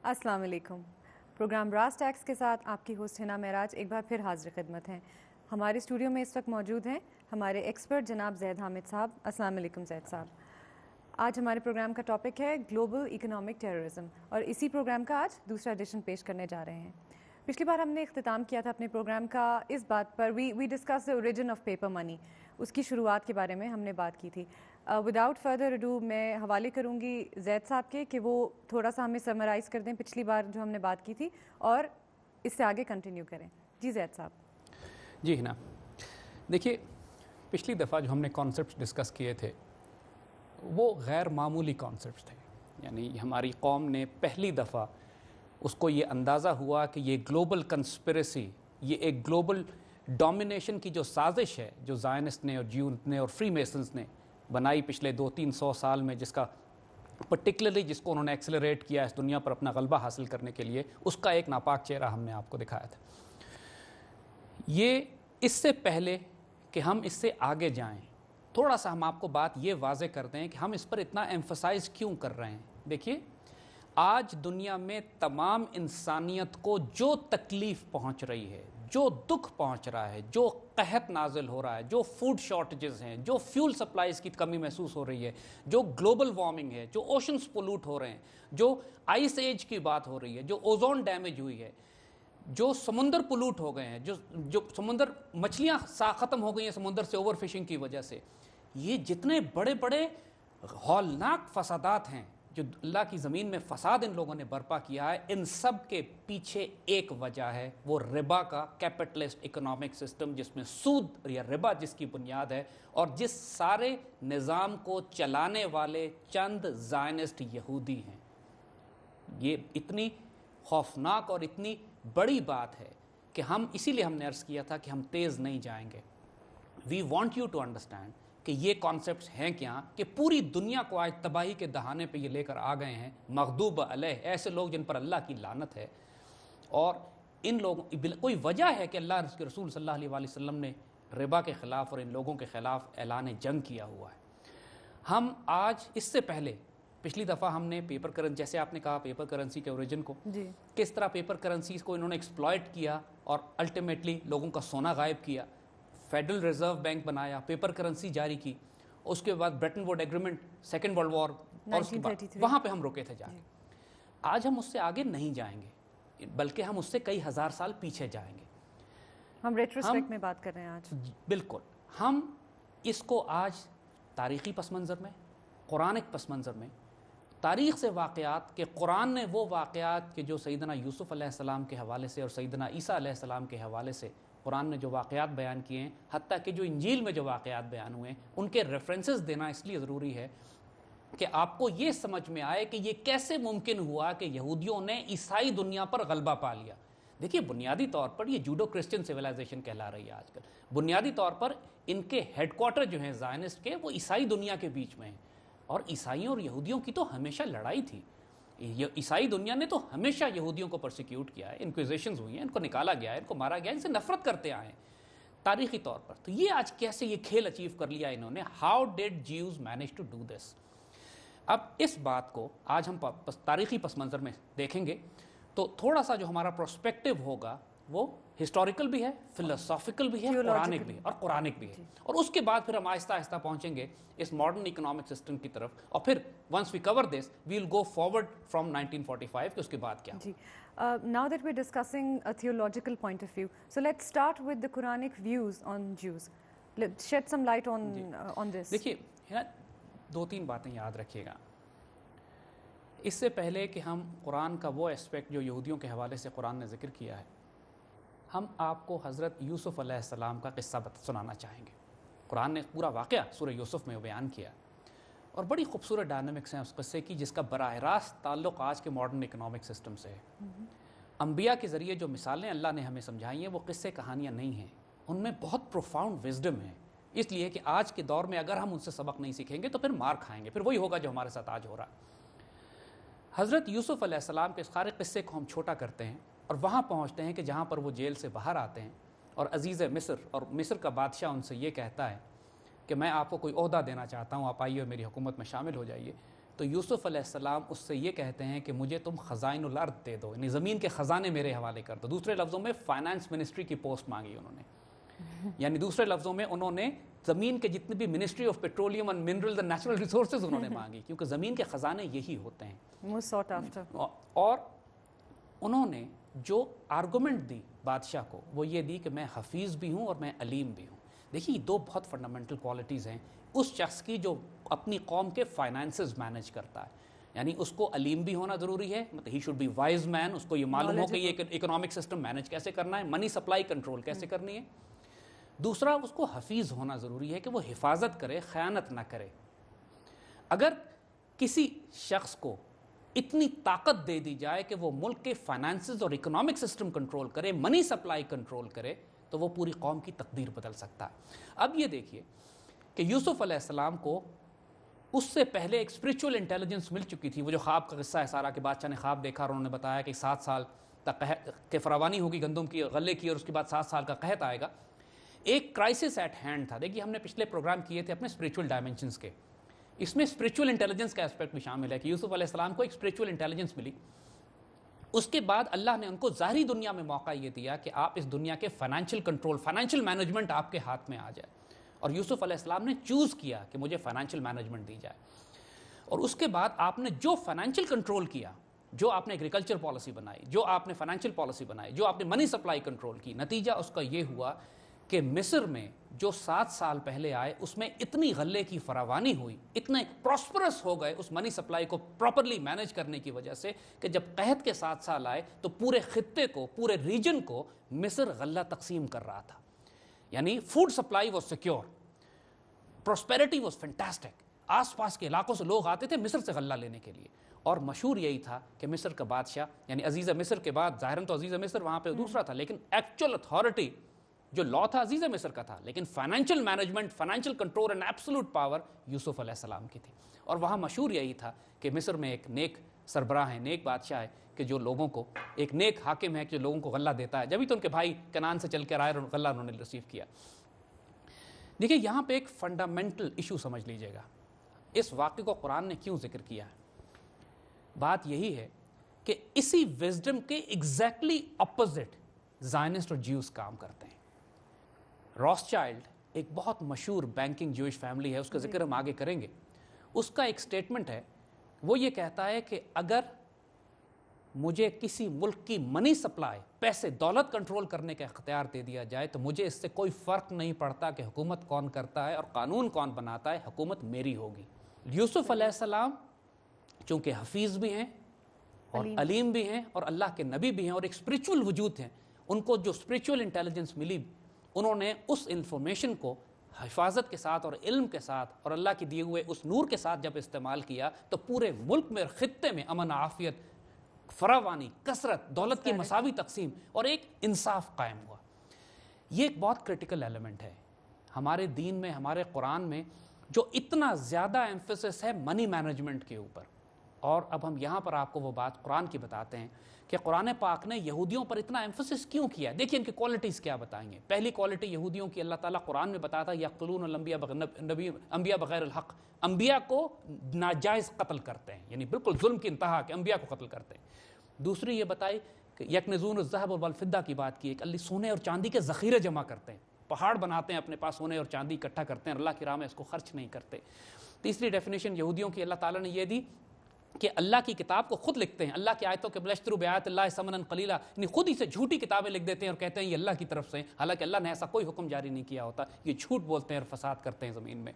السلام علیکم. Programme Brass tax کے ساتھ آپ کی ہوسٹ ہنا معراج ایک بار پھر حاضر خدمت ہیں. ہمارے اسٹوڈیو میں اس وقت موجود ہیں ہمارے ایکسپرٹ جناب زید حامد صاحب. السلام علیکم زید صاحب. آج ہمارے پروگرام کا ٹاپک ہے گلوبل اکنامک ٹیررزم اور اسی پروگرام کا آج دوسرا ایڈیشن پیش کرنے جا رہے ہیں. پچھلی بار ہم نے اختتام کیا تھا اپنے پروگرام کا اس بات پر we discuss the origin of paper money. اس کی شروعات کے بارے میں ہم نے بات کی تھی. وداؤٹ فردر اڈو میں حوالے کروں گی زید صاحب کے کہ وہ تھوڑا سا ہمیں سمرائز کر دیں پچھلی بار جو ہم نے بات کی تھی اور اس سے آگے کنٹینیو کریں. جی زید صاحب. جی ہنا، دیکھیے پچھلی دفعہ جو ہم نے کانسیپٹس ڈسکس کیے تھے وہ غیر معمولی کانسیپٹس تھے. یعنی ہماری قوم نے پہلی دفعہ اس کو یہ اندازہ ہوا کہ یہ گلوبل کنسپریسی، یہ ایک گلوبل ڈومینیشن کی جو سازش ہے جو زائنسٹ نے اور جیونٹ نے اور فری میسنز نے بنائی پچھلے 200-300 سال میں، جس کا پرٹیکولرلی جس کو انہوں نے ایکسلریٹ کیا اس دنیا پر اپنا غلبہ حاصل کرنے کے لیے، اس کا ایک ناپاک چہرہ ہم نے آپ کو دکھایا تھا. یہ اس سے پہلے کہ ہم اس سے آگے جائیں تھوڑا سا ہم آپ کو بات یہ واضح کر دیں کہ ہم اس پر اتنا ایمفسائز کیوں کر رہے ہیں. دیکھیے آج دنیا میں تمام انسانیت کو جو تکلیف پہنچ رہی ہے، جو دکھ پہنچ رہا ہے، جو قحط نازل ہو رہا ہے، جو فوڈ شارٹیجز ہیں، جو فیول سپلائز کی کمی محسوس ہو رہی ہے، جو گلوبل وارمنگ ہے، جو اوشنز پولوٹ ہو رہے ہیں، جو آئس ایج کی بات ہو رہی ہے، جو اوزون ڈیمیج ہوئی ہے، جو سمندر پولوٹ ہو گئے ہیں، جو سمندر مچھلیاں ختم ہو گئی ہیں سمندر سے اوور فشنگ کی وجہ سے، یہ جتنے بڑے بڑے ہولناک فسادات ہیں جو اللہ کی زمین میں فساد ان لوگوں نے برپا کیا ہے، ان سب کے پیچھے ایک وجہ ہے، وہ ربا کا کیپٹلسٹ اکنامک سسٹم جس میں سود یا ربا جس کی بنیاد ہے، اور جس سارے نظام کو چلانے والے چند زائنسٹ یہودی ہیں. یہ اتنی خوفناک اور اتنی بڑی بات ہے کہ اسی لیے ہم نے عرض کیا تھا کہ ہم تیز نہیں جائیں گے. We want you to understand کہ یہ کانسیپٹس ہیں کیا، کہ پوری دنیا کو آج تباہی کے دہانے پہ یہ لے کر آ گئے ہیں مغضوب علیہ، ایسے لوگ جن پر اللہ کی لعنت ہے. اور ان لوگوں کوئی وجہ ہے کہ اللہ کے رسول صلی اللہ علیہ وآلہ وسلم نے ربا کے خلاف اور ان لوگوں کے خلاف اعلان جنگ کیا ہوا ہے. ہم آج اس سے پہلے پچھلی دفعہ ہم نے پیپر کرنسی، جیسے آپ نے کہا پیپر کرنسی کے اوریجن کو، کس طرح پیپر کرنسیز کو انہوں نے ایکسپلائٹ کیا اور الٹیمیٹلی لوگوں کا سونا غائب کیا، فیڈرل ریزرو بینک بنایا، پیپر کرنسی جاری کی، اس کے بعد Bretton Woods Agreement, Second World War, اور اس کے بعد وہاں پہ ہم رکے تھے جا کے. آج ہم اس سے آگے نہیں جائیں گے بلکہ ہم اس سے کئی ہزار سال پیچھے جائیں گے. ہم ریٹروسپیکٹ میں بات کر رہے ہیں آج. بالکل. ہم اس کو آج تاریخی پس منظر میں، قرآنک پس منظر میں، تاریخ سے واقعات کہ قرآن نے وہ واقعات کہ جو سیدنا یوسف علیہ السلام کے حوالے سے اور سیدنا عیسیٰ علیہ السلام کے حوالے سے قرآن نے جو واقعات بیان کیے ہیں، حتیٰ کہ جو انجیل میں جو واقعات بیان ہوئے ہیں ان کے ریفرنسز دینا اس لیے ضروری ہے کہ آپ کو یہ سمجھ میں آئے کہ یہ کیسے ممکن ہوا کہ یہودیوں نے عیسائی دنیا پر غلبہ پا لیا. دیکھیے بنیادی طور پر یہ جوڈو کرسچن سویلائزیشن کہلا رہی ہے آج کل. بنیادی طور پر ان کے ہیڈ کوارٹر جو ہیں زائنسٹ کے، وہ عیسائی دنیا کے بیچ میں ہیں. اور عیسائیوں اور یہودیوں کی تو ہمیشہ لڑائی تھی. عیسائی دنیا نے تو ہمیشہ یہودیوں کو پرسیکیوٹ کیا ہے، انکویزیشنز ہوئی ہیں، ان کو نکالا گیا ہے، ان کو مارا گیا ہے، ان سے نفرت کرتے آئے ہیں تاریخی طور پر. تو یہ آج کیسے یہ کھیل اچیو کر لیا انہوں نے، how did Jews manage to do this. اب اس بات کو آج ہم تاریخی پس منظر میں دیکھیں گے تو تھوڑا سا جو ہمارا پروسپیکٹو ہوگا وہ ہسٹوریکل بھی ہے، فلسافیکل بھی ہے، قرآنک بھی ہے اور قرآنک بھی ہے. اور اس کے بعد پھر ہم آہستہ آہستہ پہنچیں گے اس ماڈرن اکنامک سسٹم کی طرف، اور پھر once we cover this we will go forward from 1945 کہ اس کے بعد کیا. جی now that we're discussing a theological point of view, so let's start with the Quranic views on Jews. Let's shed some light on this. دیکھیے دو تین باتیں یاد رکھیے گا اس سے پہلے کہ ہم قرآن کا وہ اسپیکٹ جو یہودیوں کے حوالے سے قرآن نے ذکر کیا ہے. ہم آپ کو حضرت یوسف علیہ السلام کا قصہ سنانا چاہیں گے. قرآن نے پورا واقعہ سورہ یوسف میں بیان کیا اور بڑی خوبصورت ڈائنامکس ہیں اس قصے کی، جس کا براہ راست تعلق آج کے ماڈرن اکنامک سسٹم سے ہے. انبیاء کے ذریعے جو مثالیں اللہ نے ہمیں سمجھائی ہیں وہ قصے کہانیاں نہیں ہیں، ان میں بہت پروفاؤنڈ وزڈم ہے. اس لیے کہ آج کے دور میں اگر ہم ان سے سبق نہیں سیکھیں گے تو پھر مار کھائیں گے، پھر وہی ہوگا جو ہمارے ساتھ آج ہو رہا ہے. حضرت یوسف علیہ السلام کے اس سارے قصے کو ہم چھوٹا کرتے ہیں اور وہاں پہنچتے ہیں کہ جہاں پر وہ جیل سے باہر آتے ہیں اور عزیز مصر اور مصر کا بادشاہ ان سے یہ کہتا ہے کہ میں آپ کو کوئی عہدہ دینا چاہتا ہوں، آپ آئیے اور میری حکومت میں شامل ہو جائیے. تو یوسف علیہ السلام اس سے یہ کہتے ہیں کہ مجھے تم خزائن الارض دے دو، یعنی زمین کے خزانے میرے حوالے کر دو. دوسرے لفظوں میں فائنانس منسٹری کی پوسٹ مانگی انہوں نے، یعنی دوسرے لفظوں میں انہوں نے زمین کے جتنے بھی ministry of petroleum and minerals and natural resources انہوں نے مانگی، کیونکہ زمین کے خزانے یہی ہوتے ہیں. موسٹ ساٹ آفٹر. اور انہوں نے جو آرگومنٹ دی بادشاہ کو وہ یہ دی کہ میں حفیظ بھی ہوں اور میں علیم بھی ہوں. دیکھیے دو بہت فنڈامنٹل کوالٹیز ہیں اس شخص کی جو اپنی قوم کے فائنانسز مینیج کرتا ہے. یعنی اس کو علیم بھی ہونا ضروری ہے، مطلب ہی شوڈ بی وائز مین، اس کو یہ معلوم ہو کہ یہ اکنامک سسٹم مینیج کیسے کرنا ہے، منی سپلائی کنٹرول کیسے کرنی ہے. دوسرا اس کو حفیظ ہونا ضروری ہے کہ وہ حفاظت کرے، خیانت نہ کرے. اگر کسی شخص کو اتنی طاقت دے دی جائے کہ وہ ملک کے فائنانسز اور اکنامک سسٹم کنٹرول کرے، منی سپلائی کنٹرول کرے، تو وہ پوری قوم کی تقدیر بدل سکتا ہے. اب یہ دیکھیے کہ یوسف علیہ السلام کو اس سے پہلے ایک اسپرچول انٹیلیجنس مل چکی تھی. وہ جو خواب کا قصہ ہے سارا کہ بادشاہ نے خواب دیکھا اور انہوں نے بتایا کہ 7 سال تک کہ فراوانی ہوگی گندم کی، غلے کی، اور اس کے بعد 7 سال کا قحط آئے گا. ایک کرائسس ایٹ ہینڈ تھا. دیکھیے ہم نے پچھلے پروگرام کیے تھے اپنے اسپرچول ڈائمینشنس کے، اس میں اسپرچول انٹیلیجنس کا اسپیکٹ بھی شامل ہے کہ یوسف علیہ السلام کو ایک اسپرچول انٹیلیجنس ملی. اس کے بعد اللہ نے ان کو ظاہری دنیا میں موقع یہ دیا کہ آپ اس دنیا کے فائنینشیل کنٹرول، فائنینشیل مینجمنٹ آپ کے ہاتھ میں آ جائے. اور یوسف علیہ السلام نے چوز کیا کہ مجھے فائنینشیل مینجمنٹ دی جائے. اور اس کے بعد آپ نے جو فائنینشیل کنٹرول کیا، جو آپ نے ایگریکلچر پالیسی بنائی، جو آپ نے فائنینشیل پالیسی بنائی، جو آپ نے منی سپلائی کنٹرول کی، نتیجہ اس کا یہ ہوا کہ مصر میں جو 7 سال پہلے آئے اس میں اتنی غلے کی فراوانی ہوئی، اتنے پراسپرس ہو گئے اس منی سپلائی کو پراپرلی مینیج کرنے کی وجہ سے کہ جب قحط کے 7 سال آئے تو پورے خطے کو، پورے ریجن کو مصر غلہ تقسیم کر رہا تھا. یعنی food supply was secure, prosperity was fantastic. آس پاس کے علاقوں سے لوگ آتے تھے مصر سے غلہ لینے کے لیے. اور مشہور یہی تھا کہ مصر کا بادشاہ، یعنی عزیز مصر کے بعد ظاہراً تو عزیز مصر وہاں پہ دوسرا تھا، لیکن ایکچوئل اتھارٹی جو لا تھا عزیز مصر کا تھا، لیکن financial management, financial control and absolute power یوسف علیہ السلام کی تھی. اور وہاں مشہور یہی تھا کہ مصر میں ایک نیک سربراہ ہے، نیک بادشاہ ہے کہ جو لوگوں کو، ایک نیک حاکم ہے کہ جو لوگوں کو غلہ دیتا ہے. جبھی تو ان کے بھائی کنعان سے چل کر آئے اور غلہ انہوں نے ریسیو کیا. دیکھیے یہاں پہ ایک فنڈامنٹل ایشو سمجھ لیجئے گا، اس واقعے کو قرآن نے کیوں ذکر کیا ہے. بات یہی ہے کہ اسی وزڈم کے ایگزیکٹلی اپوزٹ زائنسٹ اور جیوز کام کرتے ہیں. راس چائلڈ ایک بہت مشہور بینکنگ جوئش فیملی ہے، اس کا ذکر ہم آگے کریں گے. اس کا ایک سٹیٹمنٹ ہے، وہ یہ کہتا ہے کہ اگر مجھے کسی ملک کی منی سپلائی، پیسے، دولت کنٹرول کرنے کا اختیار دے دیا جائے تو مجھے اس سے کوئی فرق نہیں پڑتا کہ حکومت کون کرتا ہے اور قانون کون بناتا ہے، حکومت میری ہوگی. یوسف علیہ السلام چونکہ حفیظ بھی ہیں اور علیم بھی ہیں اور اللہ کے نبی بھی ہیں اور ایک اسپرچول وجود ہیں، ان کو جو اسپرچول انٹیلیجنس ملی، انہوں نے اس انفارمیشن کو حفاظت کے ساتھ اور علم کے ساتھ اور اللہ کے دیے ہوئے اس نور کے ساتھ جب استعمال کیا تو پورے ملک میں اور خطے میں امن، عافیت، فراوانی، کثرت، دولت کی مساوی تقسیم اور ایک انصاف قائم ہوا. یہ ایک بہت کرٹیکل ایلیمنٹ ہے ہمارے دین میں، ہمارے قرآن میں، جو اتنا زیادہ ایمفیسس ہے منی مینجمنٹ کے اوپر. اور اب ہم یہاں پر آپ کو وہ بات قرآن کی بتاتے ہیں کہ قرآن پاک نے یہودیوں پر اتنا ایمفیسس کیوں کیا. دیکھیے ان کی کوالٹیز کیا بتائیں گے. پہلی کوالٹی یہودیوں کی اللہ تعالیٰ قرآن میں بتاتا ہے یقتلون الانبیاء انبیاء بغیر الحق، انبیاء کو ناجائز قتل کرتے ہیں، یعنی بالکل ظلم کی انتہا کہ انبیاء کو قتل کرتے ہیں. دوسری یہ بتائی کہ یکنزون الذهب والفضہ کی بات کی، کہ سونے اور چاندی کے ذخیرے جمع کرتے ہیں، پہاڑ بناتے ہیں اپنے پاس، سونے اور چاندی اکٹھا کرتے ہیں، اللہ کی راہ میں اس کو خرچ نہیں کرتے. تیسری ڈیفینیشن یہودیوں کی اللہ تعالیٰ نے یہ دی کہ اللہ کی کتاب کو خود لکھتے ہیں، اللہ کی آیتوں کے بلشترو بیات اللہ ثمنا قلیلا، یعنی خود ہی سے جھوٹی کتابیں لکھ دیتے ہیں اور کہتے ہیں یہ اللہ کی طرف سے، حالانکہ اللہ نے ایسا کوئی حکم جاری نہیں کیا ہوتا. یہ جھوٹ بولتے ہیں اور فساد کرتے ہیں زمین میں.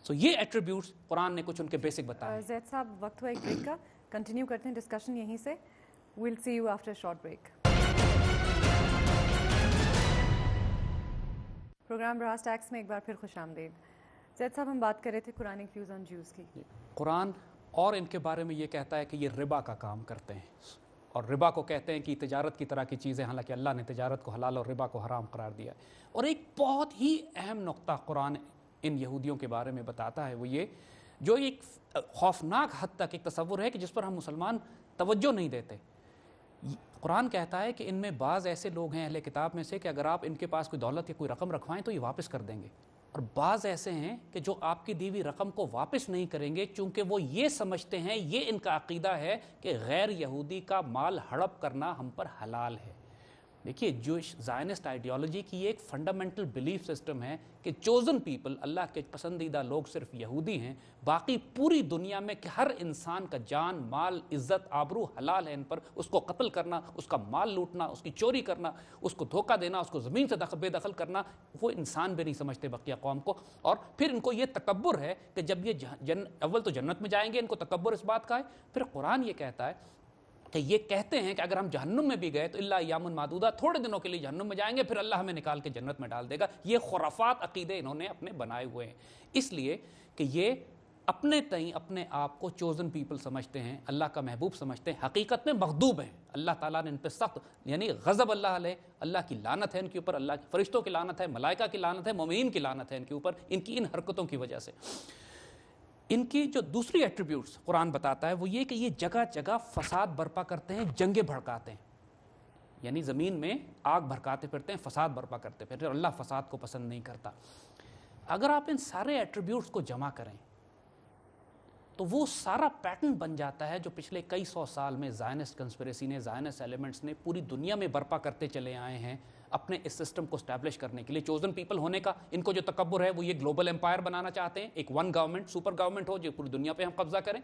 سو یہ ایٹریبیوٹس قرآن نے کچھ ان کے بیسک بتائے. زید صاحب وقت ہوا ایک بریک کا، کنٹینیو کرتے ہیں ڈسکشن یہیں سے. Well see you after short break. Programme Brass Tacks میں ایک بار پھر خوش آمدید. زید صاحب ہم بات کر رہے تھے قرآنک ویوز آن جیوز کی. قرآن اور ان کے بارے میں یہ کہتا ہے کہ یہ ربا کا کام کرتے ہیں، اور ربا کو کہتے ہیں کہ تجارت کی طرح کی چیزیں، حالانکہ اللہ نے تجارت کو حلال اور ربا کو حرام قرار دیا ہے. اور ایک بہت ہی اہم نقطہ قرآن ان یہودیوں کے بارے میں بتاتا ہے، وہ یہ جو ایک خوفناک حد تک ایک تصور ہے کہ جس پر ہم مسلمان توجہ نہیں دیتے. قرآن کہتا ہے کہ ان میں بعض ایسے لوگ ہیں اہل کتاب میں سے کہ اگر آپ ان کے پاس کوئی دولت یا کوئی رقم رکھوائیں تو یہ واپس کر دیں گے. اور بعض ایسے ہیں کہ جو آپ کی دی ہوئی رقم کو واپس نہیں کریں گے چونکہ وہ یہ سمجھتے ہیں, یہ ان کا عقیدہ ہے کہ غیر یہودی کا مال ہڑپ کرنا ہم پر حلال ہے. دیکھیے جوش زائنسٹ آئیڈیالوجی کی یہ ایک فنڈامنٹل بلیف سسٹم ہے کہ چوزن پیپل, اللہ کے پسندیدہ لوگ صرف یہودی ہیں, باقی پوری دنیا میں کہ ہر انسان کا جان, مال, عزت, آبرو حلال ہے ان پر. اس کو قتل کرنا, اس کا مال لوٹنا, اس کی چوری کرنا, اس کو دھوکہ دینا, اس کو زمین سے بے دخل کرنا, وہ انسان بھی نہیں سمجھتے بقیہ قوم کو. اور پھر ان کو یہ تکبر ہے کہ جب یہ اول تو جنت میں جائیں گے, ان کو تکبر اس بات کا ہے. پھر قرآن یہ کہتا ہے کہ یہ کہتے ہیں کہ اگر ہم جہنم میں بھی گئے تو اللہ ایام معدودہ, تھوڑے دنوں کے لیے جہنم میں جائیں گے, پھر اللہ ہمیں نکال کے جنت میں ڈال دے گا. یہ خرافات عقیدے انہوں نے اپنے بنائے ہوئے ہیں, اس لیے کہ یہ اپنے تئیں اپنے آپ کو چوزن پیپل سمجھتے ہیں, اللہ کا محبوب سمجھتے ہیں, حقیقت میں مغضوب ہیں. اللہ تعالیٰ نے ان پہ سخت یعنی غضب اللہ علیہ, اللہ کی لعنت ہے ان کے اوپر, اللہ کے فرشتوں کی لعنت ہے, ملائکہ کی لعنت ہے, مومنین کی لعنت ہے ان کے اوپر, ان کی ان حرکتوں کی وجہ سے. ان کی جو دوسری ایٹریبیوٹس قرآن بتاتا ہے وہ یہ کہ یہ جگہ جگہ فساد برپا کرتے ہیں, جنگیں بھڑکاتے ہیں, یعنی زمین میں آگ بھڑکاتے پھرتے ہیں, فساد برپا کرتے پھرتے ہیں, اور اللہ فساد کو پسند نہیں کرتا. اگر آپ ان سارے ایٹریبیوٹس کو جمع کریں تو وہ سارا پیٹرن بن جاتا ہے جو پچھلے کئی سو سال میں زائنسٹ کنسپریسی نے, زائنسٹ ایلیمنٹس نے پوری دنیا میں برپا کرتے چلے آئے ہیں اپنے اس سسٹم کو اسٹیبلش کرنے کے لیے. چوزن پیپل ہونے کا ان کو جو تکبر ہے وہ یہ گلوبل امپائر بنانا چاہتے ہیں, ایک ون گورنمنٹ, سپر گورنمنٹ ہو جو پوری دنیا پہ ہم قبضہ کریں.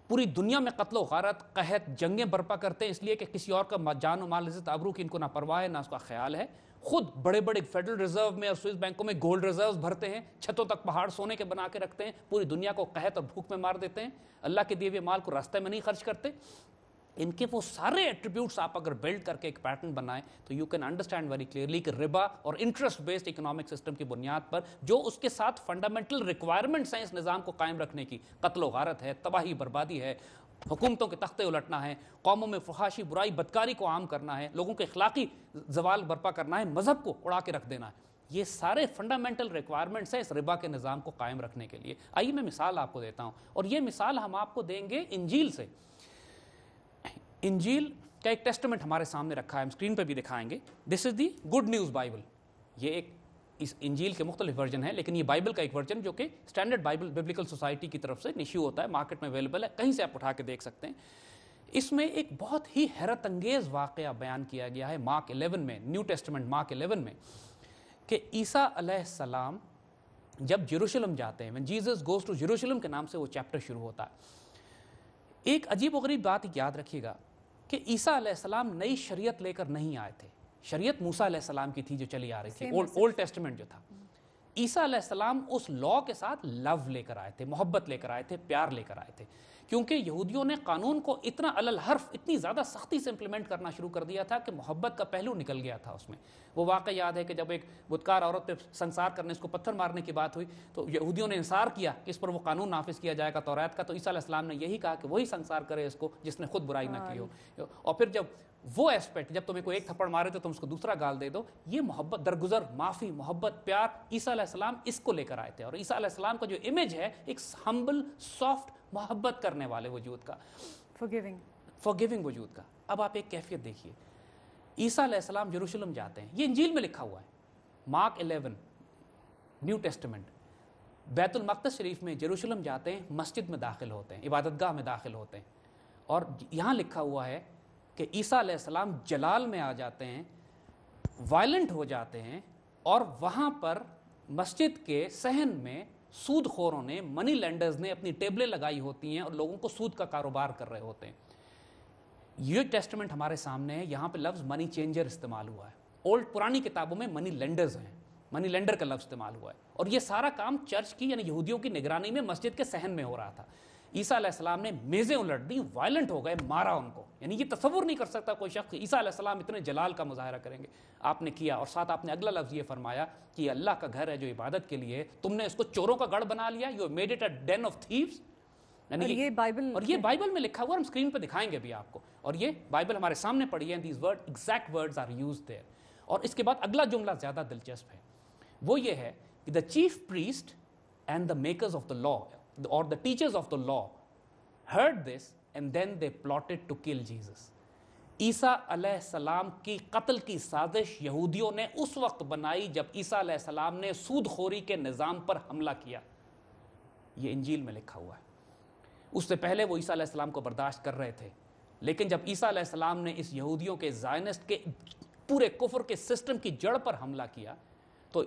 پوری دنیا میں قتل و غارت, قحط, جنگیں برپا کرتے ہیں اس لیے کہ کسی اور کا جان و مال, عزت, آبرو کی ان کو نہ پرواہ ہے نہ اس کا خیال ہے. خود بڑے بڑے فیڈرل ریزرو میں اور سوئس بینکوں میں گولڈ ریزروز بھرتے ہیں, چھتوں تک پہاڑ سونے کے بنا کے رکھتے ہیں, پوری دنیا کو قحط اور بھوک میں مار دیتے ہیں, اللہ کے دیے ہوئے مال کو راستے میں نہیں خرچ کرتے. ان کے وہ سارے ایٹریبیوٹس آپ اگر بلڈ کر کے ایک پیٹرن بنائیں تو you can understand very clearly کہ ربا اور انٹرسٹ بیسڈ اکنامک سسٹم کی بنیاد پر جو اس کے ساتھ فنڈامنٹل ریکوائرمنٹس ہیں اس نظام کو قائم رکھنے کی, قتل و غارت ہے, تباہی بربادی ہے, حکومتوں کے تختے الٹنا ہے, قوموں میں فحاشی, برائی, بدکاری کو عام کرنا ہے, لوگوں کے اخلاقی زوال برپا کرنا ہے, مذہب کو اڑا کے رکھ دینا ہے, یہ سارے فنڈامنٹل ریکوائرمنٹس ہیں اس ربا کے نظام کو قائم رکھنے کے لیے. آئیے میں مثال آپ کو دیتا ہوں, اور یہ مثال ہم آپ کو دیں گے انجیل سے. انجیل کا ایک ٹیسٹمنٹ ہمارے سامنے رکھا ہے, ہم اسکرین پہ بھی دکھائیں گے. دس از دی گڈ نیوز بائبل. یہ ایک اس انجیل کے مختلف ورژن ہیں, لیکن یہ بائبل کا ایک ورژن جو کہ اسٹینڈرڈ بائبل ببلیکل سوسائٹی کی طرف سے ایشو ہوتا ہے, مارکیٹ میں اویلیبل ہے, کہیں سے آپ اٹھا کے دیکھ سکتے ہیں. اس میں ایک بہت ہی حیرت انگیز واقعہ بیان کیا گیا ہے مارک 11 میں, نیو ٹیسٹمنٹ مارک 11 میں, کہ عیسیٰ علیہ السلام جب یروشلم جاتے ہیں, when Jesus goes to Jerusalem کے نام سے وہ چیپٹر شروع ہوتا ہے. ایک عجیب و غریب بات یاد رکھیے گا کہ عیسیٰ علیہ السلام نئی شریعت لے کر نہیں آئے تھے. شریعت موسیٰ علیہ السلام کی تھی جو چلی آ رہی تھی, اولڈ ٹیسٹمنٹ جو تھا. عیسیٰ علیہ السلام اس لا کے ساتھ لو لے کر آئے تھے, محبت لے کر آئے تھے, پیار لے کر آئے تھے, کیونکہ یہودیوں نے قانون کو اتنا علی الحرف, اتنی زیادہ سختی سے امپلیمنٹ کرنا شروع کر دیا تھا کہ محبت کا پہلو نکل گیا تھا اس میں. وہ واقعہ یاد ہے کہ جب ایک بدکار عورت پہ سنسار کرنے, اس کو پتھر مارنے کی بات ہوئی تو یہودیوں نے انصار کیا کہ اس پر وہ قانون نافذ کیا جائے گا توریت کا, تو عیسیٰ علیہ السلام نے یہی کہا کہ وہی سنسار کرے اس کو جس نے خود برائی نہ کی ہو. اور پھر جب وہ ایسپیکٹ, جب تمہیں کوئی ایک تھپڑ مارے تو تم اس کو دوسرا گال دے دو, یہ محبت, درگزر, معافی, محبت, پیار, عیسیٰ علیہ السلام اس کو لے کر آئے تھے. اور عیسیٰ علیہ السلام کا جو امیج ہے ایک ہمبل, سافٹ, محبت کرنے والے وجود کا, forgiving وجود کا. اب آپ ایک کیفیت دیکھیے, عیسیٰ علیہ السلام یروشلم جاتے ہیں, یہ انجیل میں لکھا ہوا ہے, مارک 11 نیو ٹیسٹمنٹ. بیت المقدس شریف میں یروشلم جاتے ہیں, مسجد میں داخل ہوتے ہیں, عبادت گاہ میں داخل ہوتے ہیں, اور یہاں لکھا ہوا ہے کہ عیسیٰ علیہ السلام جلال میں آ جاتے ہیں, وائلنٹ ہو جاتے ہیں, اور وہاں پر مسجد کے صحن میں سود خوروں نے, منی لینڈرز نے اپنی ٹیبلیں لگائی ہوتی ہیں اور لوگوں کو سود کا کاروبار کر رہے ہوتے ہیں. یہ ٹیسٹمنٹ ہمارے سامنے ہے, یہاں پہ لفظ منی چینجر استعمال ہوا ہے. اولڈ پرانی کتابوں میں منی لینڈرز ہیں, منی لینڈر کا لفظ استعمال ہوا ہے, اور یہ سارا کام چرچ کی یعنی یہودیوں کی نگرانی میں مسجد کے صحن میں ہو رہا تھا. عیسیٰ علیہ السلام نے میزیں الٹ دی, وائلنٹ ہو گئے, مارا ان کو. یعنی یہ تصور نہیں کر سکتا کوئی شخص عیسیٰ علیہ السلام اتنے جلال کا مظاہرہ کریں گے. آپ نے کیا, اور ساتھ آپ نے اگلا لفظ یہ فرمایا کہ یہ اللہ کا گھر ہے جو عبادت کے لیے, تم نے اس کو چوروں کا گڑھ بنا لیا, you made it a den of thieves. یہ بائبل میں لکھا ہوا, ہم اسکرین پہ دکھائیں گے ابھی آپ کو, اور یہ بائبل ہمارے سامنے پڑھی ہے, these word exact words are used there. اور اس کے بعد اگلا جملہ زیادہ دلچسپ ہے, وہ یہ ہے کہ the chief priest and the makers of the law or the teachers of the law heard this and then they plotted to kill Jesus. عیسیٰ علیہ السلام کی قتل کی سازش یہودیوں نے اس وقت بنائی جب عیسیٰ علیہ السلام نے سود خوری کے نظام پر حملہ کیا. یہ انجیل میں لکھا ہوا ہے. اس سے پہلے وہ عیسیٰ علیہ السلام کو برداشت کر رہے تھے، لیکن جب عیسیٰ علیہ السلام نے اس یہودیوں کے زائنسٹ کے پورے کفر کے سسٹم کی جڑ پر حملہ کیا تو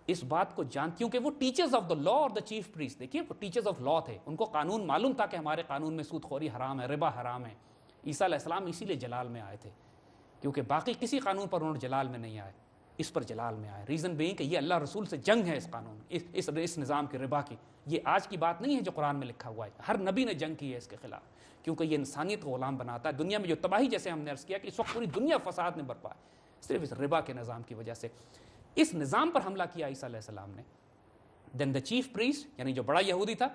اس بات کو کیونکہ وہ ٹیچرز آف دا لا اور دا چیف پریسٹ، دیکھیے وہ ٹیچرز آف لا تھے، ان کو قانون معلوم تھا کہ ہمارے قانون میں سود خوری حرام ہے، ربا حرام ہے. عیسیٰ علیہ السلام اسی لیے جلال میں آئے تھے، کیونکہ باقی کسی قانون پر انہوں نے جلال میں نہیں آئے، اس پر جلال میں آئے. ریزن بینگ کہ یہ اللہ رسول سے جنگ ہے اس قانون اس نظام کے ربا کی. یہ آج کی بات نہیں ہے جو قرآن میں لکھا ہوا ہے، ہر نبی نے جنگ کی ہے اس کے خلاف، کیونکہ یہ انسانیت کو غلام بناتا ہے. دنیا میں جو تباہی، جیسے ہم نے عرض کیا کہ اس وقت پوری دنیا فساد میں برپا ہے صرف اس ربا کے نظام کی وجہ سے. اس نظام پر حملہ کیا عیسیٰ علیہ السلام نے. دین دا چیف پریسٹ، یعنی جو بڑا یہودی تھا،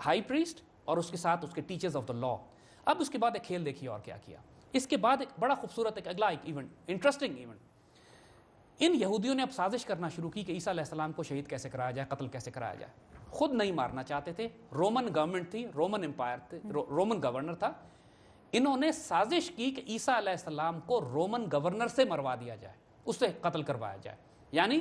ہائی پریسٹ، اور اس کے ساتھ اس کے ٹیچرز آف دا لا. اب اس کے بعد ایک کھیل دیکھیے اور کیا کیا. اس کے بعد ایک بڑا خوبصورت اگلا ایونٹ، انٹرسٹنگ ایونٹ. ان یہودیوں نے اب سازش کرنا شروع کی کہ عیسیٰ علیہ السلام کو شہید کیسے کرایا جائے، قتل کیسے کرایا جائے. خود نہیں مارنا چاہتے تھے، رومن گورنمنٹ تھی، رومن امپائر تھے، رومن گورنر تھا. انہوں نے سازش کی کہ عیسیٰ علیہ السلام کو رومن گورنر سے مروا دیا جائے، اس سے قتل کروایا جائے. یعنی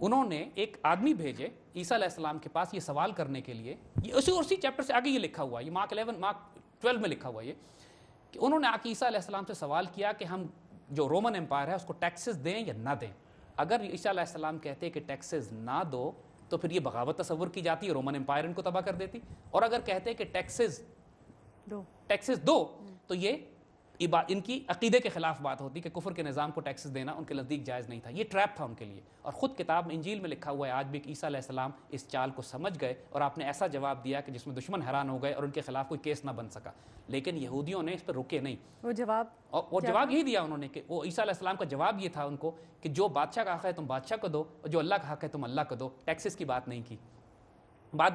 انہوں نے ایک آدمی بھیجے عیسیٰ علیہ السلام کے پاس یہ سوال کرنے کے لیے. یہ اسی چیپٹر سے آگے یہ لکھا ہوا ہے، یہ مارک 12 میں لکھا ہوا ہے کہ انہوں نے آ کے عیسیٰ علیہ السلام سے سوال کیا کہ ہم جو رومن امپائر ہے اس کو ٹیکسز دیں یا نہ دیں. اگر عیسیٰ علیہ السلام کہتے کہ ٹیکسز نہ دو تو پھر یہ بغاوت تصور کی جاتی ہے، رومن امپائر ان کو تباہ کر دیتی. اور اگر کہتے کہ ٹیکسز دو تو یہ ان کی عقیدے کے خلاف بات ہوتی کہ کفر کے نظام کو ٹیکسز دینا ان کے نزدیک جائز نہیں تھا. یہ ٹریپ تھا ان کے لیے. اور خود کتاب میں انجیل میں لکھا ہوا ہے آج بھی کہ عیسیٰ علیہ السلام اس چال کو سمجھ گئے اور آپ نے ایسا جواب دیا کہ جس میں دشمن حیران ہو گئے اور ان کے خلاف کوئی کیس نہ بن سکا. لیکن یہودیوں نے اس پہ رکے نہیں. وہ جواب یہی دیا انہوں نے کہ وہ عیسیٰ علیہ السلام کا جواب یہ تھا ان کو کہ جو بادشاہ کا حق ہے تم بادشاہ کو دو اور جو اللہ کا حق ہے تم اللہ کو دو. ٹیکسز کی بات نہیں کی، بات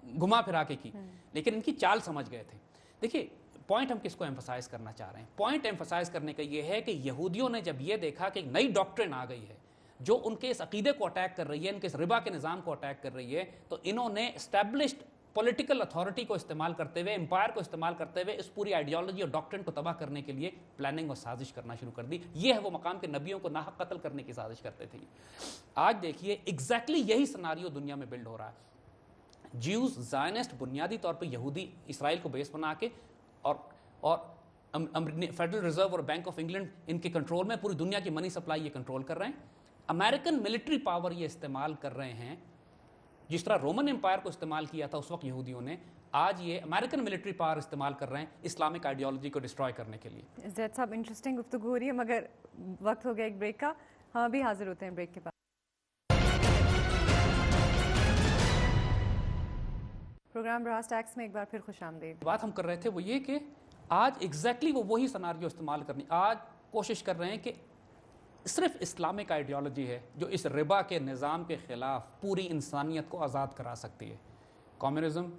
گھما پھرا کے کی، لیکن ان کی چال سمجھ گئے تھے. دیکھیے پوائنٹ ہم کس کو ایمفسائز کرنا چاہ رہے ہیں. پوائنٹ ایمفسائز کرنے کا یہ ہے کہ یہودیوں نے جب یہ دیکھا کہ ایک نئی ڈاکٹرن آ گئی ہے جو ان کے اس عقیدے کو اٹیک کر رہی ہے، ان کے اس ربا کے نظام کو اٹیک کر رہی ہے، تو انہوں نے اسٹیبلشڈ پولیٹیکل اتھارٹی کو استعمال کرتے ہوئے، امپائر کو استعمال کرتے ہوئے اس پوری آئیڈیالوجی اور ڈاکٹرن کو تباہ کرنے کے لیے پلاننگ اور سازش کرنا شروع کر دی. یہ ہے وہ مقام کہ نبیوں کو ناحق قتل کرنے کی سازش کرتے تھے. آج دیکھیے ایگزیکٹلی یہی سناریو دنیا میں بلڈ ہو رہا ہے. جیوز زائنسٹ بنیادی طور پہ یہودی اسرائیل کو بیس بنا کے اور فیڈرل ریزرو اور بینک آف انگلینڈ ان کے کنٹرول میں، پوری دنیا کی منی سپلائی یہ کنٹرول کر رہے ہیں. امریکن ملٹری پاور یہ استعمال کر رہے ہیں جس طرح رومن امپائر کو استعمال کیا تھا اس وقت یہودیوں نے. آج یہ امریکن ملٹری پاور استعمال کر رہے ہیں اسلامک آئیڈیالوجی کو ڈسٹروائے کرنے کے لیے. زید صاحب انٹرسٹنگ گفتگو ہو رہی ہے مگر وقت ہو گیا ایک بریک کا. ہم ابھی حاضر ہوتے ہیں بریک کے بعد. پروگرام براس ٹیکس میں ایک بار پھر خوش آمدید. بات ہم کر رہے تھے وہ یہ کہ آج ایگزیکٹلی وہی سناریو استعمال کرنی. آج کوشش کر رہے ہیں کہ صرف اسلامک آئیڈیالوجی ہے جو اس ربا کے نظام کے خلاف پوری انسانیت کو آزاد کرا سکتی ہے. کمیونزم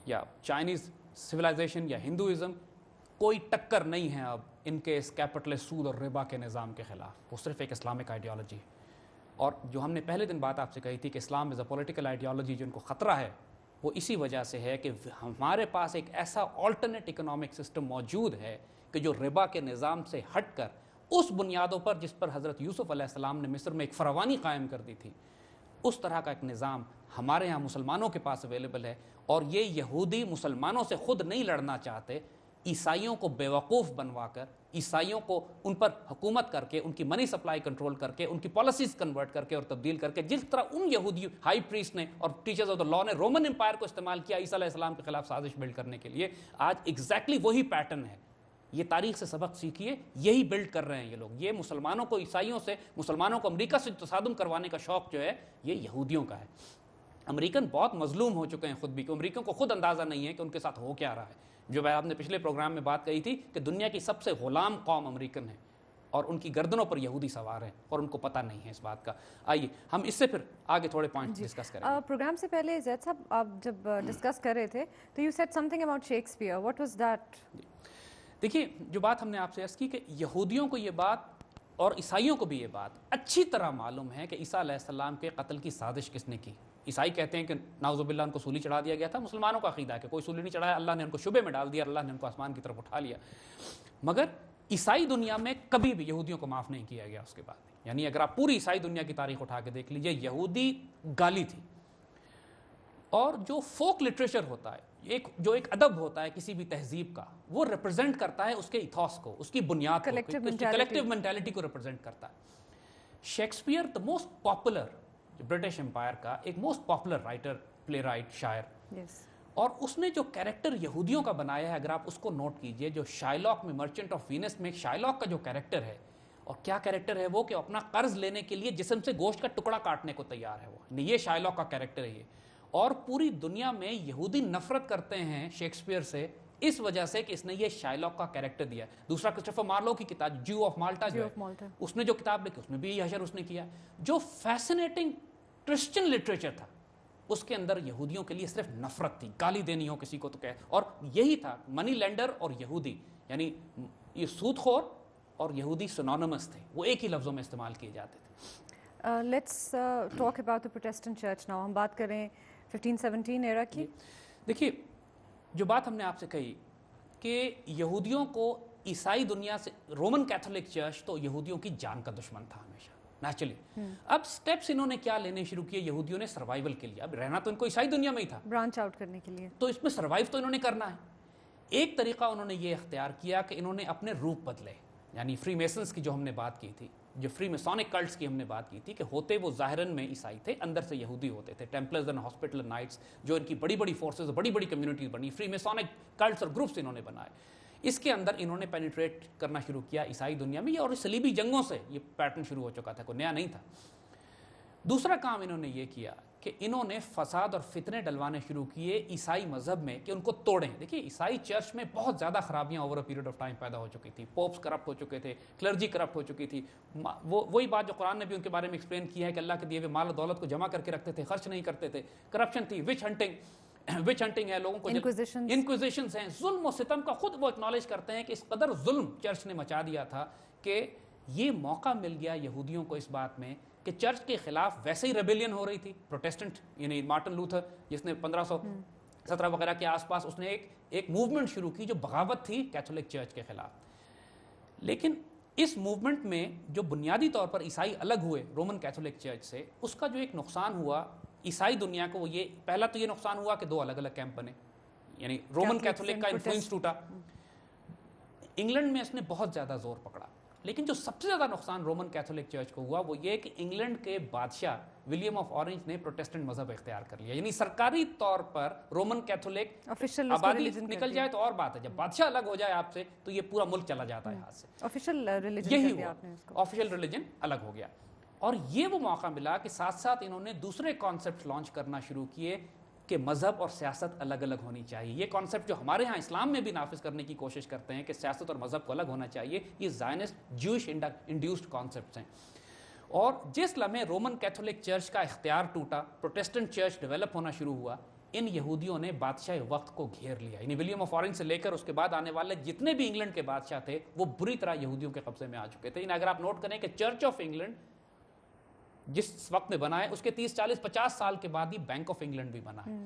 یا چائنیز سویلائزیشن یا ہندوازم کوئی ٹکر نہیں ہے اب ان کے اس کیپٹلسٹ سود اور ربا کے نظام کے خلاف. وہ صرف ایک اسلامک آئیڈیالوجی ہے. اور جو ہم نے پہلے دن بات آپ سے کہی تھی کہ اسلام از اے پولیٹیکل آئیڈیالوجی جو ان کو خطرہ ہے، وہ اسی وجہ سے ہے کہ ہمارے پاس ایک ایسا آلٹرنیٹ اکنامک سسٹم موجود ہے کہ جو ربا کے نظام سے ہٹ کر اس بنیادوں پر جس پر حضرت یوسف علیہ السلام نے مصر میں ایک فراوانی قائم کر دی تھی، اس طرح کا ایک نظام ہمارے ہاں مسلمانوں کے پاس اویلیبل ہے. اور یہ یہودی مسلمانوں سے خود نہیں لڑنا چاہتے، عیسائیوں کو بیوقوف بنوا کر، عیسائیوں کو ان پر حکومت کر کے، ان کی منی سپلائی کنٹرول کر کے، ان کی پالیسیز کنورٹ کر کے اور تبدیل کر کے، جس طرح ان یہودی ہائی پریسٹ نے اور ٹیچرز آف دا لا نے رومن امپائر کو استعمال کیا عیسیٰ علیہ السلام کے خلاف سازش بلڈ کرنے کے لیے. آج ایگزیکٹلی وہی پیٹرن ہے. یہ تاریخ سے سبق سیکھیے، یہی بلڈ کر رہے ہیں یہ لوگ. یہ مسلمانوں کو عیسائیوں سے، مسلمانوں کو امریکہ سے تصادم کروانے کا شوق جو ہے یہ یہودیوں کا ہے. امریکن بہت مظلوم ہو چکے ہیں خود بھی، کہ امریکن کو خود اندازہ نہیں ہے کہ ان کے ساتھ ہو کیا رہا ہے. جو آپ نے پچھلے پروگرام میں بات کہی تھی کہ دنیا کی سب سے غلام قوم امریکن ہے اور ان کی گردنوں پر یہودی سوار ہیں اور ان کو پتہ نہیں ہے اس بات کا. آئیے ہم اس سے پھر آگے تھوڑے پوائنٹ ڈسکس کریں گے. پروگرام سے پہلے زید صاحب آپ جب ڈسکس کر رہے تھے تو you said some thing about Shakespeare. What was that? دیکھیے جو بات ہم نے آپ سے عرض کی کہ یہودیوں کو یہ بات اور عیسائیوں کو بھی یہ بات اچھی طرح معلوم ہے کہ عیسیٰ علیہ السلام کے قتل کی سازش کس نے کی. عیسائی کہتے ہیں کہ نعوذ باللہ ان کو سولی چڑھا دیا گیا تھا. مسلمانوں کا عقیدہ ہے کہ کوئی سولی نہیں چڑھایا، اللہ نے ان کو شبے میں ڈال دیا، اللہ نے ان کو آسمان کی طرف اٹھا لیا. مگر عیسائی دنیا میں کبھی بھی یہودیوں کو معاف نہیں کیا گیا اس کے بعد. یعنی اگر آپ پوری عیسائی دنیا کی تاریخ اٹھا کے دیکھ لیجئے, یہودی گالی تھی. اور جو فوک لٹریچر ہوتا ہے, جو ایک ادب ہوتا ہے کسی بھی تہذیب کا, وہ ریپرزینٹ کرتا ہے اس کے ایتھوس کو, اس کی بنیاد کو, کلیکٹیو مینٹیلٹی کو ریپرزینٹ کرتا ہے. Shakespeare the most popular, British umpire کا ایک موسٹ پاپولر رائٹر, پلے رائٹ, شاعر, اور اس نے جو کیریکٹر یہودیوں کا بنایا ہے, اگر آپ اس کو نوٹ کیجئے, جو شائلاک میں مرچنٹ آف وینس میں شائلاک کا جو کیریکٹر ہے, اور کیا کیریکٹر ہے وہ, کہ اپنا قرض لینے کے لیے جسم سے گوشت کا ٹکڑا کاٹنے کو تیار ہے وہ, یہ شائلاک کا کیریکٹر ہے یہ. اور پوری دنیا میں یہودی نفرت کرتے ہیں شیکسپیئر سے اس وجہ سے کہ اس نے یہ شائلاک کا کیریکٹر دیا. دوسرا کرسٹوفر مارلو کی کتاب جیو آف مالٹا جو ہے, اس نے جو کتاب لکھی اس میں بھی یہ حشر اس نے کیا. جو فیسنیٹنگ کرسچن لٹریچر تھا اس کے اندر یہودیوں کے لیے صرف نفرت تھی, گالی دینی ہو کسی کو تو کہ, اور یہی تھا منی لینڈر اور یہودی, یعنی یہ سود خور اور یہودی سنونیمس تھے, وہ ایک ہی لفظوں میں استعمال کیے جاتے تھے. Let's talk about the Protestant church now. ہم بات کریں 1517 ایرا کی. دیکھیے, جو بات ہم نے آپ سے کہی کہ یہودیوں کو عیسائی دنیا سے, رومن کیتھولک چرچ تو یہودیوں کی جان کا دشمن تھا ہمیشہ نیچرلی. اب سٹیپس انہوں نے کیا لینے شروع کیے یہودیوں نے سروائیول کے لیے. اب رہنا تو ان کو عیسائی دنیا میں ہی تھا, برانچ آؤٹ کرنے کے لیے, تو اس میں سروائیو تو انہوں نے کرنا ہے. ایک طریقہ انہوں نے یہ اختیار کیا کہ انہوں نے اپنے روپ بدلے. یعنی فری میسنز کی جو ہم نے بات کی تھی, جو فری میسونک کلٹس کی ہم نے بات کی تھی, کہ ہوتے وہ ظاہراً میں عیسائی تھے, اندر سے یہودی ہوتے تھے. ٹیمپلرز اینڈ ہاسپٹل نائٹس جو ان کی بڑی بڑی فورسز, بڑی بڑی کمیونٹیز بنی, فری میسونک کلٹس اور گروپس انہوں نے بنائے. اس کے اندر انہوں نے پینیٹریٹ کرنا شروع کیا عیسائی دنیا میں, اور صلیبی جنگوں سے یہ پیٹرن شروع ہو چکا تھا, کوئی نیا نہیں تھا. دوسرا کام انہوں نے یہ کیا کہ انہوں نے فساد اور فتنے ڈلوانے شروع کیے عیسائی مذہب میں کہ ان کو توڑیں. دیکھیے, عیسائی چرچ میں بہت زیادہ خرابیاں over a period of time پیدا ہو چکی تھی. پوپس کرپٹ ہو چکے تھے, کلرجی کرپٹ ہو چکی تھی. وہی بات جو قرآن نے بھی ان کے بارے میں ایکسپلین کی ہے کہ اللہ کے دیے ہوئے مال و دولت کو جمع کر کے رکھتے تھے, خرچ نہیں کرتے تھے. کرپشن تھی, وچ ہنٹنگ ہے, لوگوں کو انکوزیشنز ہیں, ظلم و ستم کا خود وہ اکنالج کرتے ہیں کہ اس قدر ظلم چرچ نے مچا دیا تھا کہ یہ موقع مل گیا یہودیوں کو اس بات میں کہ چرچ کے خلاف ویسے ہی ریبیلین ہو رہی تھی. پروٹیسٹنٹ یعنی مارٹن لوتھر, جس نے 1517 وغیرہ کے آس پاس اس نے ایک موومنٹ شروع کی جو بغاوت تھی کیتھولک چرچ کے خلاف. لیکن اس موومنٹ میں جو بنیادی طور پر عیسائی الگ ہوئے رومن کیتھولک چرچ سے, اس کا جو ایک نقصان ہوا عیسائی دنیا کو, وہ یہ پہلا تو یہ نقصان ہوا کہ دو الگ الگ کیمپ بنے, یعنی رومن کیتھولک کا انفلوئنس ٹوٹا. انگلینڈ میں اس نے بہت زیادہ زور پکڑا. لیکن جو سب سے زیادہ نقصان رومن کیتھولک چرچ کو ہوا وہ یہ کہ انگلینڈ کے بادشاہ ولیم آف اورنج نے پروٹیسٹنٹ مذہب اختیار کر لیا. یعنی سرکاری طور پر رومن کیتھولک آبادی نکل جائے تو اور بات ہے, جب بادشاہ الگ ہو جائے آپ سے تو یہ پورا ملک چلا جاتا ہے ہاتھ سے. یہی ہوا, آفیشیل ریلیجن الگ ہو گیا. اور یہ وہ موقع ملا کہ ساتھ ساتھ انہوں نے دوسرے کانسیپٹ لانچ کرنا شروع کیے کہ مذہب اور سیاست الگ الگ ہونی چاہیے. یہ کانسیپٹ جو ہمارے ہاں اسلام میں بھی نافذ کرنے کی کوشش کرتے ہیں کہ سیاست اور مذہب کو الگ ہونا چاہیے, یہ زائنسٹ جوئش انڈیوسڈ کانسیپٹس ہیں. اور جس لمحے رومن کیتھولک چرچ کا اختیار ٹوٹا, پروٹیسٹنٹ چرچ ڈیولپ ہونا شروع ہوا, ان یہودیوں نے بادشاہ وقت کو گھیر لیا. یعنی ولیم آف اورنج سے لے کر اس کے بعد آنے والے جتنے بھی انگلینڈ کے بادشاہ تھے وہ بری طرح یہودیوں کے قبضے میں آ چکے تھے. اگر آپ نوٹ کریں کہ چرچ آف انگلینڈ جس وقت میں بنا ہے اس کے 30, 40, 50 سال کے بعد ہی بینک آف انگلینڈ بھی بنا ہے.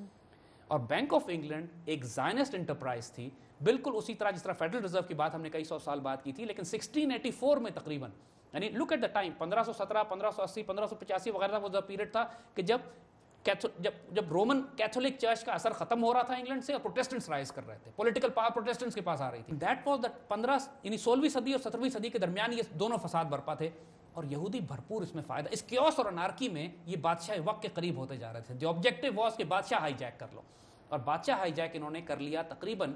اور بینک آف انگلینڈ ایک زائنسٹ انٹرپرائز تھی, بالکل اسی طرح جس طرح فیڈرل ریزرو کی بات ہم نے کئی سو سال بعد کی تھی, لیکن 1684 میں تقریباً, یعنی لک ایٹ دا ٹائم 1517, 1580, 1585 وغیرہ وہ پیریڈ تھا کہ جب رومن کیتھولک چرچ کا اثر ختم ہو رہا تھا انگلینڈ سے اور پروٹیسٹنٹس رائز کر رہے تھے, پولیٹیکل پاور پروٹیسٹنٹس کے پاس آ رہی تھی. دیٹ واز دا 16ویں صدی اور 17ویں صدی کے درمیان یہ دونوں فساد برپا تھے اور یہودی بھرپور اس میں فائدہ. اس کیوس اور انارکی میں یہ بادشاہ وقت کے قریب ہوتے جا رہے تھے. دی آبجیکٹو واز کہ بادشاہ ہائی جیک کر لو, اور بادشاہ ہائی جیک انہوں نے کر لیا تقریباً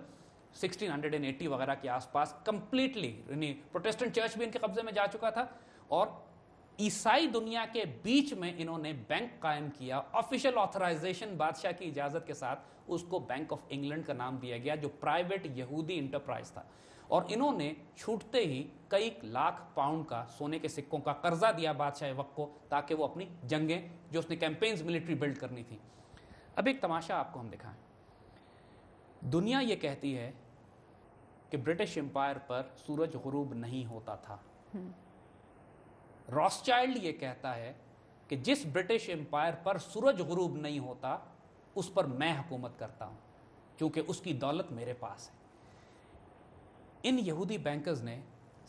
1680 وغیرہ کے آس پاس کمپلیٹلی. یعنی پروٹیسٹنٹ چرچ بھی ان کے قبضے میں جا چکا تھا اور عیسائی دنیا کے بیچ میں انہوں نے بینک قائم کیا, آفیشیل آتھرائزیشن بادشاہ کی اجازت کے ساتھ. اس کو بینک آف انگلینڈ کا نام دیا گیا جو پرائیویٹ یہودی انٹرپرائز تھا. اور انہوں نے چھوٹتے ہی کئی لاکھ پاؤنڈ کا سونے کے سکوں کا قرضہ دیا بادشاہ وقت کو تاکہ وہ اپنی جنگیں جو اس نے کیمپینز ملٹری بلڈ کرنی تھی. اب ایک تماشا آپ کو ہم دکھائیں. دنیا یہ کہتی ہے کہ برٹش امپائر پر سورج غروب نہیں ہوتا تھا. راسچائلڈ یہ کہتا ہے کہ جس برٹش امپائر پر سورج غروب نہیں ہوتا اس پر میں حکومت کرتا ہوں کیونکہ اس کی دولت میرے پاس ہے. ان یہودی بینکرز نے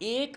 1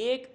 1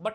but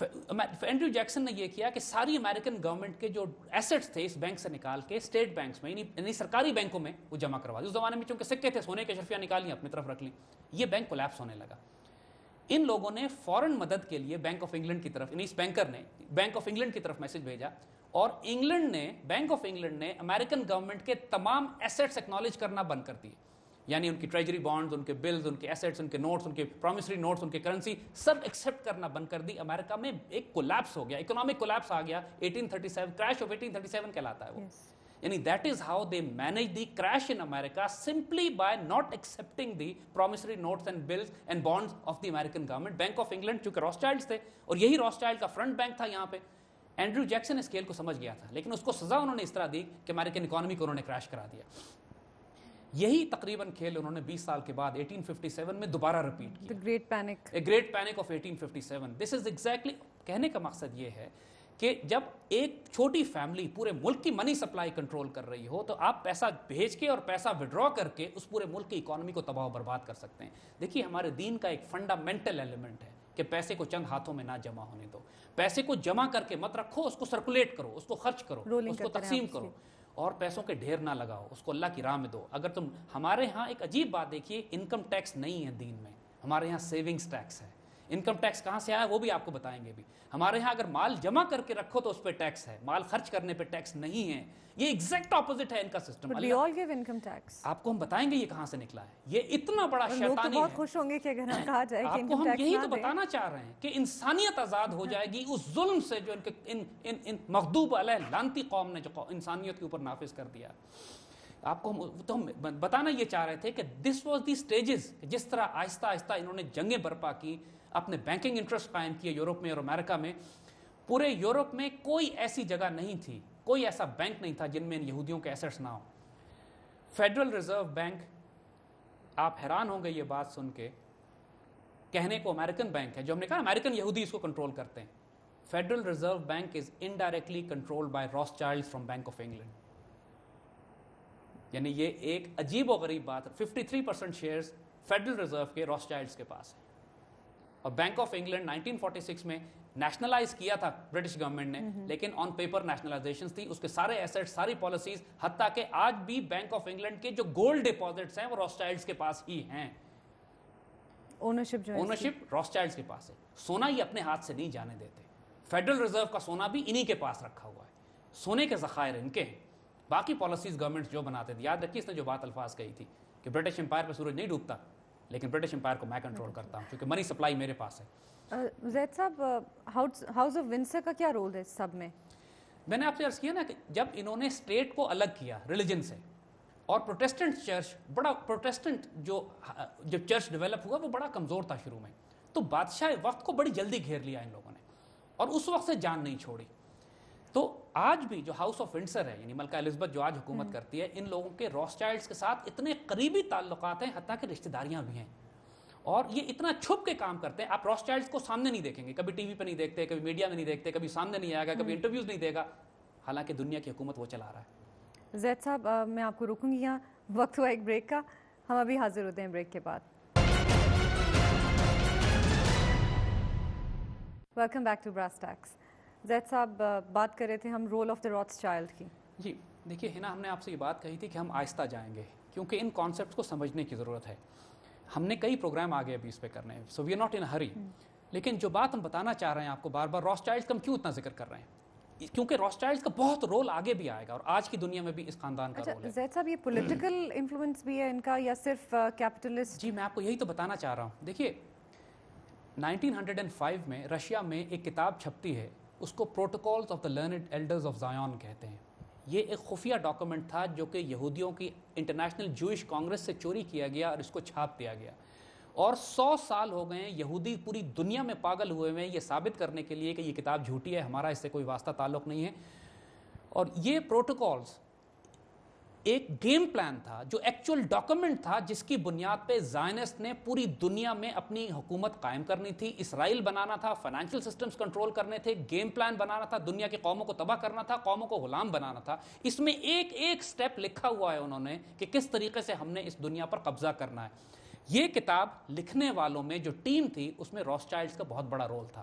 اینڈریو جیکسن نے یہ کیا کہ ساری امریکن گورنمنٹ کے جو ایسٹس تھے اس بینک سے نکال کے اسٹیٹ بینکس میں یعنی سرکاری بینکوں میں وہ جمع کروا دی. اس زمانے میں چونکہ سکے تھے, سونے کے اشرفیاں نکال لیں اپنی طرف رکھ لیں. یہ بینک کولیپس ہونے لگا. ان لوگوں نے فوراً مدد کے لیے بینک آف انگلینڈ کی طرف, یعنی اس بینکر نے بینک آف انگلینڈ کی طرف میسج بھیجا, اور بینک آف انگلینڈ نے امریکن گورنمنٹ کے تمام ایسٹس ایکنالج کرنا بند کر دیے. یعنی ان کی ٹریجری بانڈز, ان کے بلز, ان کے ایسٹس, ان کے نوٹس, ان کے پرومسری نوٹس, ان کے کرنسی سب ایکسیپٹ کرنا بند کر دی. امریکہ میں ایک کولیپس ہو گیا, اکنامک کولیپس آ گیا. 1837 کریش آف 1837 کہلاتا ہے وہ. یعنی that is how they manage the crash in America, simply by not accepting the promissory notes and bills and bonds of the American government. Bank of England چونکہ راسچائلڈز تھے اور یہی راسچائلڈ کا فرنٹ بینک تھا یہاں پہ. اینڈریو جیکسن اس کھیل کو سمجھ گیا تھا, لیکن اس کو سزا انہوں نے اس طرح دی کہ امریکن اکانومی کو انہوں نے کریش کرا دیا. یہی تقریباً کھیل انہوں نے 20 سال کے بعد 1857 میں دوبارہ ریپیٹ کیا. Great panic, a great panic of 1857. This is exactly, کہنے کا مقصد یہ ہے کہ جب ایک چھوٹی فیملی پورے ملک کی منی سپلائی کنٹرول کر رہی ہو تو آپ پیسہ بھیج کے اور پیسہ وڈرا کر کے اس پورے ملک کی اکانومی کو تباہ و برباد کر سکتے ہیں. دیکھیے ہمارے دین کا ایک فنڈامنٹل ایلیمنٹ ہے کہ پیسے کو چند ہاتھوں میں نہ جمع ہونے دو. پیسے کو جمع کر کے مت رکھو, اس کو سرکولیٹ کرو, اس کو خرچ کرو, اس کو تقسیم کرو, اور پیسوں کے ڈھیر نہ لگاؤ, اس کو اللہ کی راہ میں دو. اگر تم, ہمارے ہاں ایک عجیب بات دیکھیے, انکم ٹیکس نہیں ہے دین میں, ہمارے ہاں سیونگز ٹیکس ہے. انکم ٹیکس کہاں سے آیا وہ بھی آپ کو بتائیں گے بھی. ہمارے ہاں اگر مال جمع کر کے رکھو تو اس پہ ٹیکس ہے, مال خرچ کرنے پہ ٹیکس نہیں ہے. یہ ایگزیکٹ اپوزٹ ہے ان کا سسٹم. آپ کو ہم بتائیں گے یہ کہاں سے نکلا ہے. یہ اتنا بڑا شیطانی ہے. بہت خوش ہوں گے کہ اگر ہم کہا جائے کہ آپ کو ہم یہی تو بتانا چاہ رہے ہیں کہ انسانیت آزاد ہو جائے گی اس ظلم سے جو ان مغضوب علیہ لعنتی قوم نے جو انسانیت کے اوپر نافذ کر دیا. آپ کو ہم بتانا یہ چاہ رہے تھے کہ دس واز دی اسٹیجز, جس طرح آہستہ آہستہ انہوں نے جنگیں برپا کی, اپنے بینکنگ انٹرسٹ قائم کیے یورپ میں اور امریکہ میں. پورے یورپ میں کوئی ایسی جگہ نہیں تھی, کوئی ایسا بینک نہیں تھا جن میں ان یہودیوں کے ایسٹس نہ ہوں. فیڈرل ریزرو بینک, آپ حیران ہوں گے یہ بات سن کے, کہنے کو امریکن بینک ہے, جو ہم نے کہا امریکن یہودی اس کو کنٹرول کرتے ہیں. Federal Reserve Bank is indirectly controlled by Rothschilds from Bank of England. یعنی یہ ایک عجیب و غریب بات ہے. 53% شیئرز فیڈرل ریزرو کے راسچائلڈز کے پاس ہے. اور بینک آف انگلینڈ 1946 میں نیشنلائز کیا تھا برٹش گورنمنٹ نے, لیکن آن پیپر نیشنلائزیشنز تھی. اس کے سارے ایسٹ, ساری پالیسیز, حتیٰ کہ آج بھی بینک آف انگلینڈ کے جو گولڈ ڈپازٹس ہیں وہ راسچائلڈز کے پاس ہی ہیں. اونرشپ راسچائلڈز کے پاس ہے. سونا یہ اپنے ہاتھ سے نہیں جانے دیتے. فیڈرل ریزرو کا سونا بھی انہی کے پاس رکھا ہوا ہے. سونے کے ذخائر ان کے ہیں. باقی پالیسیز گورنمنٹ جو بناتے تھے, یاد رکھیے اس نے جو بات الفاظ کہی تھی کہ برٹش امپائر پہ سورج نہیں ڈوبتا, لیکن برٹش امپائر کو میں کنٹرول کرتا ہوں کیونکہ منی سپلائی میرے پاس ہے. زید صاحب, ہاؤس آف ونسر کا کیا رول ہے اس سب میں؟ میں نے آپ سے عرض کیا نا کہ جب انہوں نے اسٹیٹ کو الگ کیا ریلیجن سے, اور پروٹیسٹنٹ چرچ, بڑا پروٹیسٹنٹ جو چرچ ڈیولپ ہوا وہ بڑا کمزور تھا شروع میں, تو بادشاہ وقت کو بڑی جلدی گھیر لیا ان لوگوں نے اور اس وقت سے جان نہیں چھوڑی. تو آج بھی جو ہاؤس آف ونسر ہے, یعنی ملکہ الزبتھ جو آج حکومت کرتی ہے, ان لوگوں کے راسچائلڈز کے ساتھ اتنے قریبی تعلقات ہیں, حتیٰ کہ رشتہ داریاں بھی ہیں, اور یہ اتنا چھپ کے کام کرتے ہیں. آپ راسچائلڈز کو سامنے نہیں دیکھیں گے, کبھی ٹی وی پہ نہیں دیکھتے, کبھی میڈیا میں نہیں دیکھتے, کبھی سامنے نہیں آئے گا, کبھی انٹرویوز نہیں دے گا, حالانکہ دنیا کی حکومت وہ چلا رہا ہے. زید صاحب, میں آپ کو روکوں گی یہاں, وقت ہوا ایک بریک کا, ہم ابھی حاضر ہوتے ہیں بریک کے بعد. Welcome back to Brass Tacks. Zaid sahab, بات کر رہے تھے ہم رول آف دا راسچائلڈ کی. جی دیکھیے ہنا, ہم نے آپ سے یہ بات کہی تھی کہ ہم آہستہ جائیں گے کیونکہ ان کانسیپٹس کو سمجھنے کی ضرورت ہے. ہم نے کئی پروگرام آگے ابھی اس پہ کرنے ہیں, سو وی آر ناٹ ان ہری. لیکن جو بات ہم بتانا چاہ رہے ہیں آپ کو بار بار, راسچائلڈز کا ہم کیوں اتنا ذکر کر رہے ہیں, کیونکہ راسچائلڈز کا بہت رول آگے بھی آئے گا, اور آج کی دنیا میں بھی اس خاندان کا رول ہے. زید صاحب, یہ پولیٹیکل انفلوئنس بھی ہے ان کا یا صرف کیپٹلسٹ؟ جی میں آپ کو یہی تو بتانا چاہ رہا ہوں. دیکھیے 1905 میں رشیا میں ایک کتاب چھپتی ہے, اس کو Protocols of the Learned Elders of Zion کہتے ہیں. یہ ایک خفیہ ڈاکومنٹ تھا جو کہ یہودیوں کی انٹرنیشنل جوئش کانگریس سے چوری کیا گیا اور اس کو چھاپ دیا گیا. اور 100 سال ہو گئے ہیں, یہودی پوری دنیا میں پاگل ہوئے ہوئے ہیں یہ ثابت کرنے کے لیے کہ یہ کتاب جھوٹی ہے, ہمارا اس سے کوئی واسطہ تعلق نہیں ہے. اور یہ پروٹوکولز ایک گیم پلان تھا, جو ایکچوئل ڈاکومنٹ تھا, جس کی بنیاد پہ زائنسٹ نے پوری دنیا میں اپنی حکومت قائم کرنی تھی, اسرائیل بنانا تھا, فائنینشیل سسٹمز کنٹرول کرنے تھے, گیم پلان بنانا تھا, دنیا کی قوموں کو تباہ کرنا تھا, قوموں کو غلام بنانا تھا. اس میں ایک ایک سٹیپ لکھا ہوا ہے انہوں نے کہ کس طریقے سے ہم نے اس دنیا پر قبضہ کرنا ہے. یہ کتاب لکھنے والوں میں جو ٹیم تھی اس میں راسچائلڈز کا بہت بڑا رول تھا.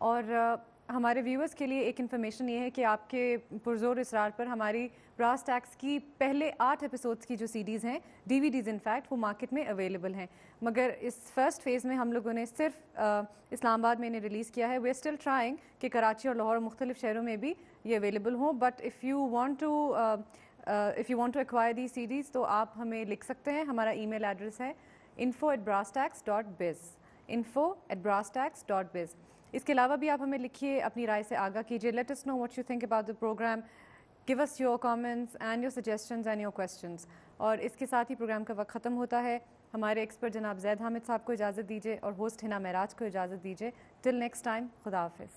اور ہمارے ویورز کے لیے ایک انفارمیشن یہ ہے کہ آپ کے پرزور اصرار پر ہماری براس ٹیکس کی پہلے 8 ایپیسوڈس کی جو CDs ہیں DVDs انفیکٹ وہ مارکیٹ میں اویلیبل ہیں، مگر اس فرسٹ فیز میں ہم لوگوں نے صرف اسلام آباد میں انہیں ریلیز کیا ہے. وی آر اسٹل ٹرائنگ کہ کراچی اور لاہور اور مختلف شہروں میں بھی یہ اویلیبل ہوں. But if you want to acquire the CDs تو آپ ہمیں لکھ سکتے ہیں. ہمارا ای میل ایڈریس ہے info@brasstax.biz info@brasstax.biz. اس کے علاوہ بھی آپ ہمیں لکھیے، اپنی رائے سے آگاہ کیجیے. Let us know what you think about the program. Give us your comments and your suggestions and your questions. اور اس کے ساتھ ہی پروگرام کا وقت ختم ہوتا ہے. ہمارے ایکسپرٹ جناب زید حامد صاحب کو اجازت دیجیے اور ہوسٹ حنا معراج کو اجازت دیجیے. ٹل نیکسٹ ٹائم، خدا حافظ.